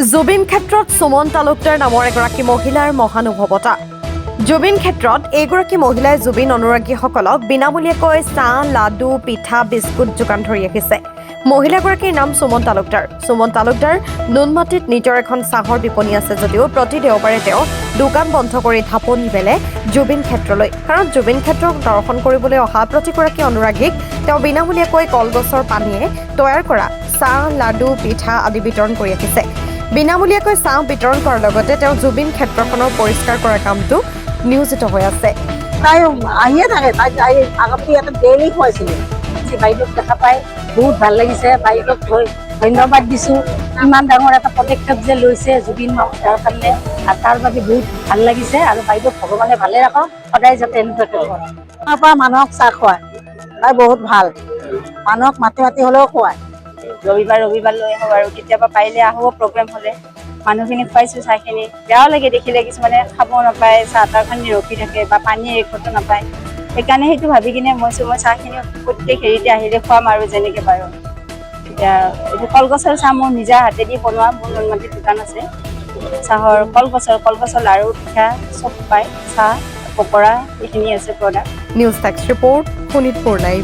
জুবিন ক্ষেত্ৰত সুমন তালুকদাৰ নামৰ এগৰাকী মহিলাৰ মহানুভৱতা। জুবিন ক্ষেত্ৰত এইগৰাকী মহিলাই জুবিন অনুৰাগীসকলক বিনামূলীয়াকৈ চাহ, লাডু, পিঠা, বিস্কুট যোগান ধৰি আহিছে। মহিলাগৰাকীৰ নাম সুমন তালুকদাৰ। সুমন তালুকদাৰ নুনমাটিত নিজৰ এখন চাহৰ বিপণী আছে যদিও প্ৰতি দেওবাৰে তেওঁ দোকান বন্ধ কৰি ঢাপলি মেলে জুবিন ক্ষেত্ৰলৈ। কাৰণ জুবিন ক্ষেত্ৰক দৰ্শন কৰিবলৈ অহা প্ৰতিগৰাকী অনুৰাগীক তেওঁ বিনামূলীয়াকৈ কলগছৰ পানীয়ে তৈয়াৰ কৰা চাহ, লাডু, পিঠা আদি বিতৰণ কৰি আহিছে। বিনামূলীয়াকৈ চাহ বিতৰণ কৰাৰ লগতে তেওঁ জুবিন ক্ষেত্ৰখনৰ পৰিষ্কাৰ কৰাৰ কামটো নিয়োজিত হৈ আছে। তাই আহিয়ে থাকে, তাই আগতে ইয়াতে ডেইলি খুৱাইছিলে। বাইদেউক দেখা পাই বহুত ভাল লাগিছে। বাইদেউক ধন্যবাদ দিছোঁ। ইমান ডাঙৰ এটা পদক্ষেপ যে লৈছে জুবিন মামাৰ কাৰণে, আৰু তাৰ বাবে বহুত ভাল লাগিছে। আৰু বাইদেউক ভগৱানে ভালে ৰাখক, সদায় যাতে এনেকুৱাকৈ কৰে। তাৰ পৰা মানুহক চাহ খুৱায়, তাই বহুত ভাল। মানুহক মাতি মাতি হ'লেও খুৱায়। ৰবিবাৰ লৈ আহোঁ আৰু কেতিয়াবা পাৰিলে আহোঁ প্ৰগ্ৰেম হ'লে। মানুহখিনিক খুৱাইছোঁ চাহখিনি। বেয়াও লাগে দেখিলে, কিছুমানে খাব নাপায়, চাহ তাহ কাৰণে ৰখি থাকে বা পানীৰ একোটো নাপায়। সেইকাৰণে সেইটো ভাবি কিনে মই চাহখিনি প্ৰত্যেক হেৰিতে আহিলে খুৱাম আৰু যেনেকৈ পাৰোঁ। এতিয়া এইটো কলগছৰ চাহ মোৰ নিজা হাতেদি বনোৱা, মোৰ নুনমাটিত দোকান আছে চাহৰ। কলগছৰ লাৰু, পিঠা চব পায়, চাহ, পকৰা এইখিনি আছে product. News desk report, Sonitpur live.